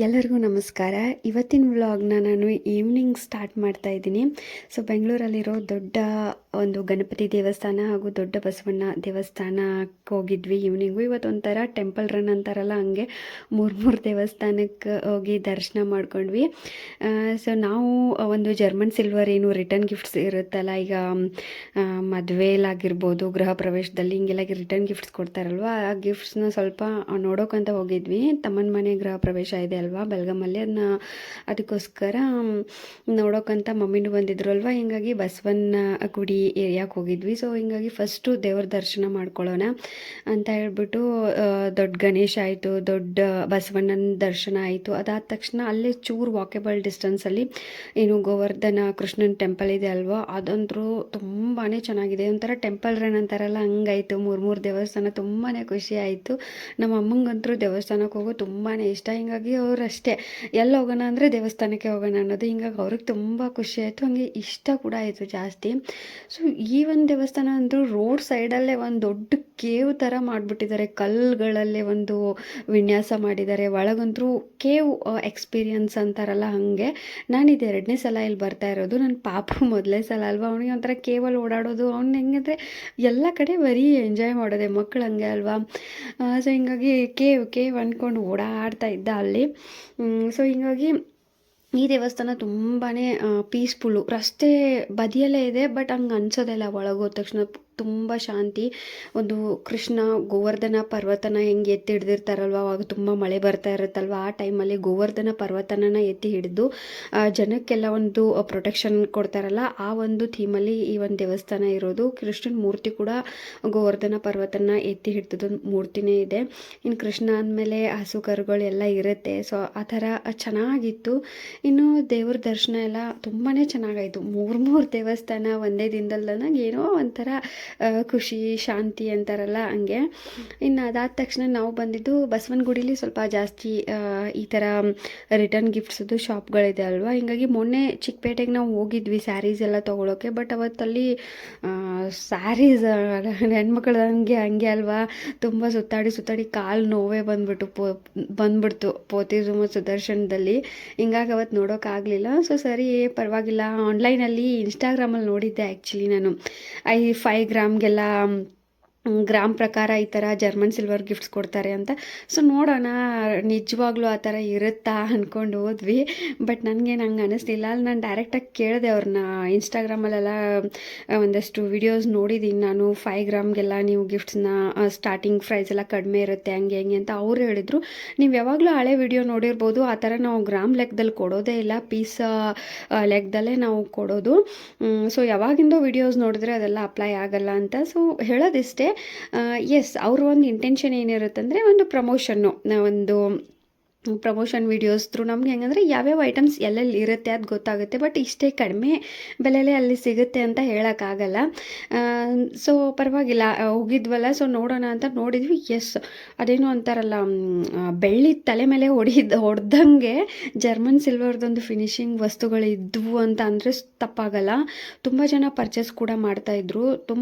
ಎಲ್ಲರಿಗೂ ನಮಸ್ಕಾರ. ಇವತ್ತಿನ ವ್ಲಾಗ್ನ ನಾನು ಈವ್ನಿಂಗ್ ಸ್ಟಾರ್ಟ್ ಮಾಡ್ತಾ ಇದ್ದೀನಿ. ಸೊ ಬೆಂಗಳೂರಲ್ಲಿರೋ ದೊಡ್ಡ ಒಂದು ಗಣಪತಿ ದೇವಸ್ಥಾನ ಹಾಗೂ ದೊಡ್ಡ ಬಸವಣ್ಣ ದೇವಸ್ಥಾನಕ್ಕೆ ಹೋಗಿದ್ವಿ ಈವ್ನಿಂಗು. ಇವತ್ತೊಂಥರ ಟೆಂಪಲ್ ರನ್ ಅಂತಾರಲ್ಲ, ಹಂಗೆ ಮೂರು ದೇವಸ್ಥಾನಕ್ಕೆ ಹೋಗಿ ದರ್ಶನ ಮಾಡ್ಕೊಂಡ್ವಿ. ಸೊ ನಾವು ಒಂದು ಜರ್ಮನ್ ಸಿಲ್ವರ್ ಏನು ರಿಟರ್ನ್ ಗಿಫ್ಟ್ಸ್ ಇರುತ್ತಲ್ಲ, ಈಗ ಮದುವೆಲಾಗಿರ್ಬೋದು, ಗೃಹ ಪ್ರವೇಶದಲ್ಲಿ ಹಿಂಗೆಲ್ಲ ರಿಟರ್ನ್ ಗಿಫ್ಟ್ಸ್ ಕೊಡ್ತಾರಲ್ವ, ಆ ಗಿಫ್ಟ್ಸ್ನ ಸ್ವಲ್ಪ ನೋಡೋಕ್ಕಂತ ಹೋಗಿದ್ವಿ. ತಮ್ಮನ ಮನೆ ಗೃಹ ಪ್ರವೇಶ ಇದೆ ಅಲ್ವಾ ಬೆಳಗಾಮಲ್ಲಿ, ಅದಕ್ಕೋಸ್ಕರ ನೋಡೋಕ್ಕಂತ ಮಮ್ಮಿನೂ ಬಂದಿದ್ರು ಅಲ್ವಾ. ಹಿಂಗಾಗಿ ಬಸವಣ್ಣ ಗುಡಿ ಏರಿಯಾಕ್ಕೆ ಹೋಗಿದ್ವಿ. ಸೊ ಹಿಂಗಾಗಿ ಫಸ್ಟು ದೇವ್ರ ದರ್ಶನ ಮಾಡ್ಕೊಳ್ಳೋಣ ಅಂತ ಹೇಳ್ಬಿಟ್ಟು ದೊಡ್ಡ ಗಣೇಶ ಆಯಿತು, ದೊಡ್ಡ ಬಸವಣ್ಣನ ದರ್ಶನ ಆಯಿತು. ಅದಾದ ತಕ್ಷಣ ಅಲ್ಲೇ ಚೂರು ವಾಕೆಬಲ್ ಡಿಸ್ಟೆನ್ಸಲ್ಲಿ ಏನು ಗೋವರ್ಧನ ಕೃಷ್ಣನ ಟೆಂಪಲ್ ಇದೆ ಅಲ್ವಾ, ಅದಂತರೂ ತುಂಬಾ ಚೆನ್ನಾಗಿದೆ. ಒಂಥರ ಟೆಂಪಲ್ ರನ್ ಅಂತಾರಲ್ಲ, ಹಂಗಾಯಿತು. ಮೂರು ದೇವಸ್ಥಾನ ತುಂಬಾ ಖುಷಿ ಆಯಿತು. ನಮ್ಮ ಅಮ್ಮಂಗಂತರೂ ದೇವಸ್ಥಾನಕ್ಕೆ ಹೋಗೋ ತುಂಬಾ ಇಷ್ಟ. ಹಿಂಗಾಗಿ ಅವ್ರು ಅಷ್ಟೇ, ಎಲ್ಲಿ ಹೋಗೋಣ ಅಂದರೆ ದೇವಸ್ಥಾನಕ್ಕೆ ಹೋಗೋಣ ಅನ್ನೋದು. ಹಿಂಗಾಗಿ ಅವ್ರಿಗೆ ತುಂಬ ಖುಷಿ ಆಯಿತು, ಹಂಗೆ ಇಷ್ಟ ಕೂಡ ಆಯಿತು ಜಾಸ್ತಿ. ಸೊ ಈ ಒಂದು ದೇವಸ್ಥಾನ ಅಂದರೂ ರೋಡ್ ಸೈಡಲ್ಲೇ ಒಂದು ದೊಡ್ಡ ಕೇವ್ ಥರ ಮಾಡಿಬಿಟ್ಟಿದ್ದಾರೆ. ಕಲ್ಲುಗಳಲ್ಲೇ ಒಂದು ವಿನ್ಯಾಸ ಮಾಡಿದ್ದಾರೆ. ಒಳಗಂತರೂ ಕೇವ್ ಎಕ್ಸ್ಪೀರಿಯನ್ಸ್ ಅಂತಾರಲ್ಲ, ಹಾಗೆ. ನಾನಿದು 2ನೇ ಸಲ ಇಲ್ಲಿ ಬರ್ತಾ ಇರೋದು. ನನ್ನ ಪಾಪು ಮೊದಲೇ ಸಲ ಅಲ್ವಾ, ಅವನಿಗೆ ಒಂಥರ ಕೇವಲ್ಲಿ ಓಡಾಡೋದು, ಅವ್ನು ಹೆಂಗಂದರೆ ಎಲ್ಲ ಕಡೆ ಬರೀ ಎಂಜಾಯ್ ಮಾಡೋದೆ, ಮಕ್ಕಳು ಹಂಗೆ ಅಲ್ವಾ. ಸೊ ಹಿಂಗಾಗಿ ಕೇವ್ ಅಂದ್ಕೊಂಡು ಓಡಾಡ್ತಾ ಇದ್ದ ಅಲ್ಲಿ. ಸೊ ಹಿಂಗಾಗಿ ಈ ದೇವಸ್ಥಾನ ತುಂಬಾ ಪೀಸ್ಫುಲ್ಲು. ರಸ್ತೆ ಬದಿಯಲ್ಲೇ ಇದೆ, ಬಟ್ ಹಂಗೆ ಅನ್ಸೋದೇ ಇಲ್ಲ. ಒಳಗೋದ ತಕ್ಷಣ ತುಂಬ ಶಾಂತಿ. ಒಂದು ಕೃಷ್ಣ ಗೋವರ್ಧನ ಪರ್ವತನ ಹೆಂಗೆ ಎತ್ತಿ ಹಿಡ್ದಿರ್ತಾರಲ್ವ, ಅವಾಗ ತುಂಬ ಮಳೆ ಬರ್ತಾ ಇರುತ್ತಲ್ವ, ಆ ಟೈಮಲ್ಲಿ ಗೋವರ್ಧನ ಪರ್ವತನ ಎತ್ತಿ ಹಿಡಿದು ಜನಕ್ಕೆಲ್ಲ ಒಂದು ಪ್ರೊಟೆಕ್ಷನ್ ಕೊಡ್ತಾರಲ್ಲ, ಆ ಒಂದು ಥೀಮಲ್ಲಿ ಈ ಒಂದು ದೇವಸ್ಥಾನ ಇರೋದು. ಕೃಷ್ಣನ ಮೂರ್ತಿ ಕೂಡ ಗೋವರ್ಧನ ಪರ್ವತನ ಎತ್ತಿ ಹಿಡಿದೊಂದು ಮೂರ್ತಿನೇ ಇದೆ. ಇನ್ನು ಕೃಷ್ಣ ಅಂದಮೇಲೆ ಹಸು ಕರುಗಳು ಎಲ್ಲ ಇರುತ್ತೆ. ಸೊ ಆ ಥರ ಚೆನ್ನಾಗಿತ್ತು. ಇನ್ನು ದೇವ್ರ ದರ್ಶನ ಎಲ್ಲ ತುಂಬಾ ಚೆನ್ನಾಗಾಯಿತು. ಮೂರು ದೇವಸ್ಥಾನ ಒಂದೇ ದಿನದಲ್ಲಿ ನನಗೆ ಏನೋ ಒಂಥರ ಖುಷಿ ಶಾಂತಿ ಅಂತಾರಲ್ಲ, ಹಂಗೆ. ಇನ್ನು ಅದಾದ ತಕ್ಷಣ ನಾವು ಬಂದಿದ್ದು ಬಸವನ ಗುಡಿಲಿ ಸ್ವಲ್ಪ ಜಾಸ್ತಿ ಈ ಥರ ರಿಟರ್ನ್ ಗಿಫ್ಟ್ಸದು ಶಾಪ್ಗಳಿದೆ ಅಲ್ವಾ. ಹಿಂಗಾಗಿ ಮೊನ್ನೆ ಚಿಕ್ಕಪೇಟೆಗೆ ನಾವು ಹೋಗಿದ್ವಿ ಸ್ಯಾರೀಸ್ ಎಲ್ಲ ತೊಗೊಳೋಕ್ಕೆ. ಬಟ್ ಅವತ್ತಲ್ಲಿ ಸ್ಯಾರೀಸ್ ಹೆಣ್ಮಕ್ಳು ಹಂಗೆ ಅಲ್ವಾ, ತುಂಬ ಸುತ್ತಾಡಿ ಕಾಲು ನೋವೇ ಬಂದ್ಬಿಡ್ತು ಪೋತಿಜುಮ ಸುದರ್ಶನದಲ್ಲಿ. ಹಿಂಗಾಗಿ ಅವತ್ತು ನೋಡೋಕ್ಕಾಗಲಿಲ್ಲ. ಸೊ ಸರಿ ಪರವಾಗಿಲ್ಲ, ಆನ್ಲೈನಲ್ಲಿ ಇನ್ಸ್ಟಾಗ್ರಾಮಲ್ಲಿ ನೋಡಿದ್ದೆ ಆ್ಯಕ್ಚುಲಿ ನಾನು. 5 ಗ್ರಾಮ್ಗೆಲ್ಲ ಗ್ರಾಮ್ ಪ್ರಕಾರ ಈ ಥರ ಜರ್ಮನ್ ಸಿಲ್ವರ್ ಗಿಫ್ಟ್ಸ್ ಕೊಡ್ತಾರೆ ಅಂತ. ಸೊ ನೋಡೋಣ ನಿಜವಾಗ್ಲೂ ಆ ಥರ ಇರುತ್ತಾ ಅಂದ್ಕೊಂಡು ಹೋದ್ವಿ. ಬಟ್ ನನಗೇನು ಹಂಗೆ ಅನ್ನಿಸ್ಲಿಲ್ಲ. ಅಲ್ಲಿ ನಾನು ಡೈರೆಕ್ಟಾಗಿ ಕೇಳಿದೆ ಅವ್ರನ್ನ. ಇನ್ಸ್ಟಾಗ್ರಾಮಲ್ಲೆಲ್ಲ ಒಂದಷ್ಟು ವಿಡಿಯೋಸ್ ನೋಡಿದ್ದೀನಿ ನಾನು. 5 ಗ್ರಾಮ್ಗೆಲ್ಲ ನೀವು ಗಿಫ್ಟ್ಸ್ನ ಸ್ಟಾರ್ಟಿಂಗ್ ಪ್ರೈಸ್ ಎಲ್ಲ ಕಡಿಮೆ ಇರುತ್ತೆ, ಹಂಗೆ ಅಂತ ಅವ್ರು ಹೇಳಿದರು. ನೀವು ಯಾವಾಗಲೂ ಹಳೆ ವಿಡಿಯೋ ನೋಡಿರ್ಬೋದು, ಆ ಥರ ನಾವು ಗ್ರಾಮ್ ಲೆಕ್ಕದಲ್ಲಿ ಕೊಡೋದೇ ಇಲ್ಲ, ಪೀಸ್ ಲೆಕ್ಕದಲ್ಲೇ ನಾವು ಕೊಡೋದು. ಸೊ ಯಾವಾಗಿಂದೋ ವಿಡಿಯೋಸ್ ನೋಡಿದ್ರೆ ಅದೆಲ್ಲ ಅಪ್ಲೈ ಆಗಲ್ಲ ಅಂತ. ಸೊ ಹೇಳೋದಿಷ್ಟೇ. ಎಸ್, ಅವ್ರ ಒಂದು ಇಂಟೆನ್ಷನ್ ಏನಿರುತ್ತೆ ಅಂದರೆ ಒಂದು ಪ್ರಮೋಷನ್ ವೀಡಿಯೋಸ್ ಥ್ರೂ ನಮ್ಗೆ ಹೆಂಗಂದರೆ ಯಾವ್ಯಾವ ಐಟಮ್ಸ್ ಎಲ್ಲೆಲ್ಲಿ ಇರುತ್ತೆ ಅದು ಗೊತ್ತಾಗುತ್ತೆ. ಬಟ್ ಇಷ್ಟೇ ಕಡಿಮೆ ಬೆಲೆಯಲ್ಲೇ ಅಲ್ಲಿ ಸಿಗುತ್ತೆ ಅಂತ ಹೇಳೋಕ್ಕಾಗಲ್ಲ. ಸೊ ಪರವಾಗಿಲ್ಲ, ಹೋಗಿದ್ವಲ್ಲ, ಸೊ ನೋಡೋಣ ಅಂತ ನೋಡಿದ್ವಿ. ಎಸ್, ಅದೇನೋ ಅಂತಾರಲ್ಲ, ಬೆಳ್ಳಿ ತಲೆ ಮೇಲೆ ಹೊಡೆದಂಗೆ ಜರ್ಮನ್ ಸಿಲ್ವರ್ದೊಂದು ಫಿನಿಶಿಂಗ್ ವಸ್ತುಗಳು ಇದ್ವು ಅಂತ ಅಂದರೆ ತಪ್ಪಾಗಲ್ಲ. ತುಂಬ ಜನ ಪರ್ಚೇಸ್ ಕೂಡ ಮಾಡ್ತಾಯಿದ್ರು.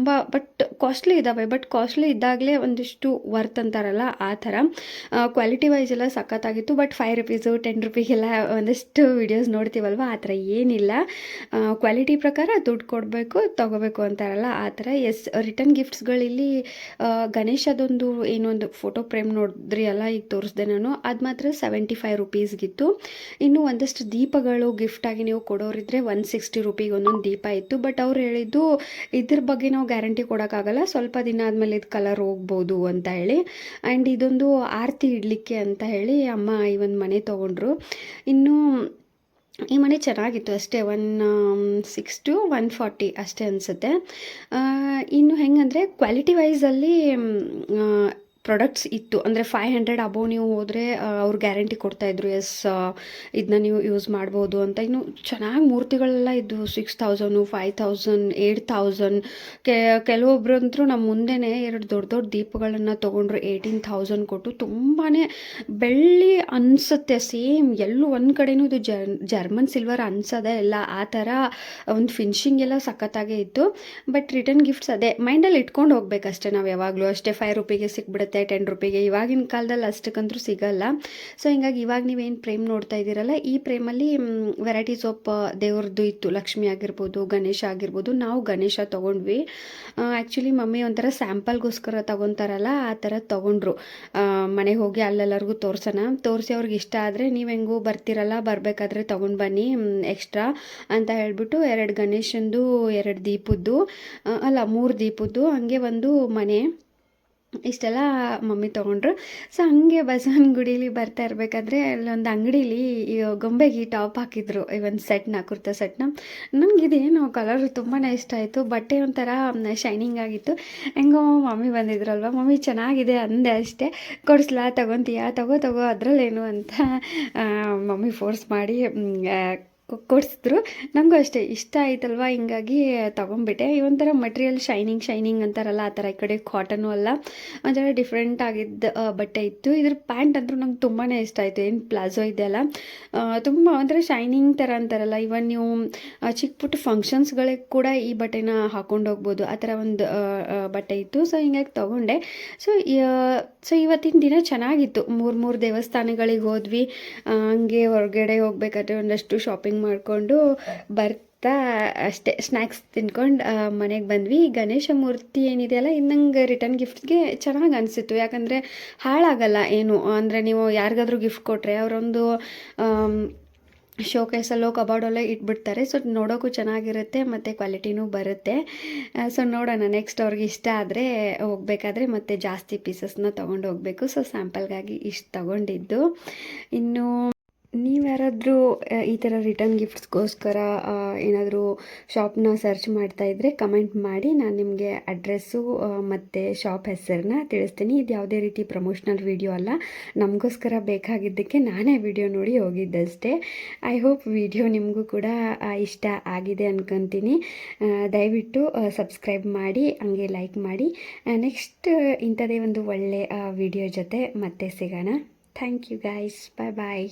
ಬಟ್ ಕಾಸ್ಟ್ಲಿ ಇದ್ದಾವೆ. ಬಟ್ ಕಾಸ್ಟ್ಲಿ ಇದ್ದಾಗಲೇ ಒಂದಿಷ್ಟು ವರ್ತ್ ಅಂತಾರಲ್ಲ, ಆ ಥರ ಕ್ವಾಲಿಟಿ ವೈಸ್ ಎಲ್ಲ ಸಖತ್ತಾಗಿತ್ತು. ಬಟ್ 5 ರೂಪೀಸು 10 ರೂಪೀಗೆಲ್ಲ ಒಂದಷ್ಟು ವಿಡಿಯೋಸ್ ನೋಡ್ತೀವಲ್ವ, ಆ ಥರ ಏನಿಲ್ಲ. ಕ್ವಾಲಿಟಿ ಪ್ರಕಾರ ದುಡ್ಡು ಕೊಡಬೇಕು, ತೊಗೋಬೇಕು ಅಂತಾರಲ್ಲ, ಆ ಥರ. ಎಸ್, ರಿಟರ್ನ್ ಗಿಫ್ಟ್ಸ್ಗಳಿಲ್ಲಿ ಗಣೇಶದೊಂದು ಏನೊಂದು ಫೋಟೋ ಫ್ರೇಮ್ ನೋಡಿದ್ರಿ ಅಲ್ಲ, ಈಗ ತೋರಿಸ್ದೆ ನಾನು, ಅದು ಮಾತ್ರ 75 ರೂಪೀಸ್ಗಿತ್ತು. ಇನ್ನು ಒಂದಷ್ಟು ದೀಪಗಳು ಗಿಫ್ಟಾಗಿ ನೀವು ಕೊಡೋರಿದ್ರೆ 160 ರೂಪೀಗೆ ಒಂದೊಂದು ದೀಪ ಇತ್ತು. ಬಟ್ ಅವ್ರು ಹೇಳಿದ್ದು ಇದ್ರ ಬಗ್ಗೆ ನಾವು ಗ್ಯಾರಂಟಿ ಕೊಡೋಕ್ಕಾಗಲ್ಲ, ಸ್ವಲ್ಪ ದಿನ ಆದಮೇಲೆ ಇದು ಕಲರ್ ಹೋಗ್ಬೋದು ಅಂತ ಹೇಳಿ. ಆ್ಯಂಡ್ ಇದೊಂದು ಆರತಿ ಇಡಲಿಕ್ಕೆ ಅಂತ ಹೇಳಿ ಅಮ್ಮ ಈ ಒಂದು ಮನೆ ತೊಗೊಂಡ್ರು. ಇನ್ನು ಈ ಮನೆ ಚೆನ್ನಾಗಿತ್ತು ಅಷ್ಟೇ. 160 to 140 ಅಷ್ಟೇ ಅನಿಸುತ್ತೆ. ಇನ್ನು ಹೆಂಗಂದರೆ ಕ್ವಾಲಿಟಿ ವೈಸಲ್ಲಿ ಪ್ರಾಡಕ್ಟ್ಸ್ ಇತ್ತು. ಅಂದರೆ 500 ಅಬೋವ್ ನೀವು ಹೋದರೆ ಅವ್ರು ಗ್ಯಾರಂಟಿ ಕೊಡ್ತಾಯಿದ್ರು. ಎಸ್, ಇದನ್ನ ನೀವು ಯೂಸ್ ಮಾಡ್ಬೋದು ಅಂತ. ಇನ್ನು ಚೆನ್ನಾಗಿ ಮೂರ್ತಿಗಳೆಲ್ಲ ಇದ್ದು 6000, 5000, 8000. ಕೆಲವೊಬ್ಬರಂತರೂ ನಮ್ಮ ಮುಂದೆನೇ 2 ದೊಡ್ಡ ದೀಪಗಳನ್ನು ತೊಗೊಂಡ್ರು 18,000 ಕೊಟ್ಟು. ತುಂಬಾ ಬೆಳ್ಳಿ ಅನಿಸುತ್ತೆ, ಸೇಮ್ ಎಲ್ಲೂ ಒಂದು ಕಡೆನೂ ಇದು ಜರ್ಮನ್ ಸಿಲ್ವರ್ ಅನ್ಸೋದೇ ಇಲ್ಲ. ಆ ಥರ ಒಂದು ಫಿನಿಶಿಂಗ್ ಎಲ್ಲ ಸಖತ್ತಾಗೇ ಇತ್ತು. ಬಟ್ ರಿಟರ್ನ್ ಗಿಫ್ಟ್ಸ್ ಅದೇ ಮೈಂಡಲ್ಲಿ ಇಟ್ಕೊಂಡು ಹೋಗ್ಬೇಕಷ್ಟೇ ನಾವು ಯಾವಾಗಲೂ. ಅಷ್ಟೇ 5 ರೂಪೀಗೆ ಸಿಕ್ಬಿಡುತ್ತೆ, ಸಿಗುತ್ತೆ 10 ರೂಪಿಗೆ. ಇವಾಗಿನ ಕಾಲದಲ್ಲಿ ಅಷ್ಟಕ್ಕಂತೂ ಸಿಗಲ್ಲ. ಸೊ ಹಿಂಗಾಗಿ ಇವಾಗ ನೀವೇನು ಫ್ರೇಮ್ ನೋಡ್ತಾ ಇದ್ದೀರಲ್ಲ, ಈ ಫ್ರೇಮಲ್ಲಿ ವೆರೈಟೀಸ್ ಆಫ್ ದೇವ್ರದ್ದು ಇತ್ತು. ಲಕ್ಷ್ಮಿ ಆಗಿರ್ಬೋದು, ಗಣೇಶ ಆಗಿರ್ಬೋದು. ನಾವು ಗಣೇಶ ತೊಗೊಂಡ್ವಿ. ಆ್ಯಕ್ಚುಲಿ ಮಮ್ಮಿ ಒಂಥರ ಸ್ಯಾಂಪಲ್ಗೋಸ್ಕರ ತೊಗೊತಾರಲ್ಲ, ಆ ಥರ ತೊಗೊಂಡ್ರು. ಮನೆಗೆ ಹೋಗಿ ಅಲ್ಲೆಲ್ಲರಿಗೂ ತೋರಿಸಿ ಅವ್ರಿಗೆ ಇಷ್ಟ ಆದರೆ ನೀವು ಹೆಂಗೂ ಬರ್ತಿರಲ್ಲ, ಬರಬೇಕಾದ್ರೆ ತೊಗೊಂಡು ಬನ್ನಿ ಎಕ್ಸ್ಟ್ರಾ ಅಂತ ಹೇಳ್ಬಿಟ್ಟು 2 ಗಣೇಶಂದು, 2 ದೀಪದ್ದು, ಅಲ್ಲ 3 ದೀಪದ್ದು, ಹಂಗೆ ಒಂದು ಮನೆ, ಇಷ್ಟೆಲ್ಲ ಮಮ್ಮಿ ತೊಗೊಂಡ್ರು. ಸೊ ಹಂಗೆ ಬಸವನಗುಡೀಲಿ ಬರ್ತಾ ಇರಬೇಕಾದ್ರೆ ಅಲ್ಲೊಂದು ಅಂಗಡೀಲಿ ಈ ಗೊಂಬೆಗೆ ಟಾಪ್ ಹಾಕಿದ್ರು, ಈ ಒಂದು ಸೆಟ್ನ, ಕುರ್ತಾ ಸೆಟ್ನ. ನನಗಿದೇನು ಕಲರ್ ತುಂಬಾ ಇಷ್ಟ ಆಯಿತು. ಬಟ್ಟೆ ಒಂಥರ ಶೈನಿಂಗ್ ಆಗಿತ್ತು. ಹೆಂಗೋ ಮಮ್ಮಿ ಬಂದಿದ್ರಲ್ವ, ಮಮ್ಮಿ ಚೆನ್ನಾಗಿದೆ ಅಂದೆ ಅಷ್ಟೇ. ಕೊಡಿಸ್ಲಾ, ತೊಗೊತೀಯಾ, ತಗೋ ಅದರಲ್ಲೇನು ಅಂತ ಮಮ್ಮಿ ಫೋರ್ಸ್ ಮಾಡಿ ಕೊಡಿಸಿದ್ರು. ನನಗೂ ಅಷ್ಟೇ ಇಷ್ಟ ಆಯ್ತಲ್ವ, ಹಿಂಗಾಗಿ ತೊಗೊಂಬಿಟ್ಟೆ. ಈ ಒಂಥರ ಮಟೀರಿಯಲ್ ಶೈನಿಂಗ್ ಅಂತಾರಲ್ಲ, ಆ ಥರ. ಈ ಕಡೆ ಕಾಟನು ಅಲ್ಲ, ಒಂಥರ ಡಿಫ್ರೆಂಟ್ ಆಗಿದ್ದ ಬಟ್ಟೆ ಇತ್ತು. ಇದ್ರ ಪ್ಯಾಂಟ್ ಅಂತೂ ನಂಗೆ ತುಂಬಾ ಇಷ್ಟ ಆಯಿತು. ಏನು ಪ್ಲಾಜೋ ಇದೆಯಲ್ಲ, ತುಂಬ ಒಂಥರ ಶೈನಿಂಗ್ ಥರ ಅಂತಾರಲ್ಲ, ಇವನ್ ನೀವು ಚಿಕ್ಕ ಪುಟ್ಟ ಫಂಕ್ಷನ್ಸ್ಗಳಿಗೆ ಕೂಡ ಈ ಬಟ್ಟೆನ ಹಾಕೊಂಡು ಹೋಗ್ಬೋದು, ಆ ಥರ ಒಂದು ಬಟ್ಟೆ ಇತ್ತು. ಸೊ ಹಿಂಗಾಗಿ ತೊಗೊಂಡೆ. ಸೊ ಇವತ್ತಿನ ದಿನ ಚೆನ್ನಾಗಿತ್ತು. 3 ದೇವಸ್ಥಾನಗಳಿಗೆ ಹೋದ್ವಿ. ಹಂಗೆ ಹೊರಗಡೆ ಹೋಗ್ಬೇಕಾದ್ರೆ ಒಂದಷ್ಟು ಶಾಪಿಂಗ್ ಮಾಡಿಕೊಂಡು ಬರ್ತಾ ಅಷ್ಟೇ ಸ್ನ್ಯಾಕ್ಸ್ ತಿನ್ಕೊಂಡು ಮನೆಗೆ ಬಂದ್ವಿ. ಗಣೇಶ ಮೂರ್ತಿ ಏನಿದೆಯಲ್ಲ, ಇದು ನಂಗೆ ರಿಟರ್ನ್ ಗಿಫ್ಟ್ಗೆ ಚೆನ್ನಾಗಿ ಅನಿಸಿತ್ತು. ಯಾಕಂದರೆ ಹಾಳಾಗಲ್ಲ ಏನು, ಅಂದರೆ ನೀವು ಯಾರಿಗಾದ್ರೂ ಗಿಫ್ಟ್ ಕೊಟ್ಟರೆ ಅವರೊಂದು ಶೋಕೇಸಲ್ಲೋ ಕಬೋರ್ಡಲ್ಲೋ ಇಟ್ಬಿಡ್ತಾರೆ. ಸೊ ನೋಡೋಕ್ಕೂ ಚೆನ್ನಾಗಿರುತ್ತೆ ಮತ್ತು ಕ್ವಾಲಿಟಿನೂ ಬರುತ್ತೆ. ಸೊ ನೋಡೋಣ, ನೆಕ್ಸ್ಟ್ ಅವ್ರಿಗೆ ಇಷ್ಟ ಆದರೆ ಹೋಗ್ಬೇಕಾದ್ರೆ ಮತ್ತೆ ಜಾಸ್ತಿ ಪೀಸಸ್ನ ತೊಗೊಂಡು ಹೋಗಬೇಕು. ಸೊ ಸ್ಯಾಂಪಲ್ಗಾಗಿ ಇಷ್ಟು ತೊಗೊಂಡಿದ್ದು. ಇನ್ನು ನೀವ್ಯಾರಾದರೂ ಈ ಥರ ರಿಟರ್ನ್ ಗಿಫ್ಟ್ಸ್ಗೋಸ್ಕರ ಏನಾದರೂ ಶಾಪ್ನ ಸರ್ಚ್ ಮಾಡ್ತಾಯಿದ್ರೆ ಕಮೆಂಟ್ ಮಾಡಿ. ನಾನು ನಿಮಗೆ ಅಡ್ರೆಸ್ಸು ಮತ್ತು ಶಾಪ್ ಹೆಸರನ್ನ ತಿಳಿಸ್ತೀನಿ. ಇದು ಯಾವುದೇ ರೀತಿ ಪ್ರಮೋಷ್ನಲ್ ವಿಡಿಯೋ ಅಲ್ಲ, ನಮಗೋಸ್ಕರ ಬೇಕಾಗಿದ್ದಕ್ಕೆ ನಾನೇ ವಿಡಿಯೋ ನೋಡಿ ಹೋಗಿದ್ದಷ್ಟೇ. ಐ ಹೋಪ್ ವಿಡಿಯೋ ನಿಮಗೂ ಕೂಡ ಇಷ್ಟ ಆಗಿದೆ ಅನ್ಕೊತೀನಿ. ದಯವಿಟ್ಟು ಸಬ್ಸ್ಕ್ರೈಬ್ ಮಾಡಿ, ಹಂಗೆ ಲೈಕ್ ಮಾಡಿ. ನೆಕ್ಸ್ಟ್ ಇಂಥದೇ ಒಂದು ಒಳ್ಳೆ ವಿಡಿಯೋ ಜೊತೆ ಮತ್ತೆ ಸಿಗೋಣ. Thank you guys, bye bye.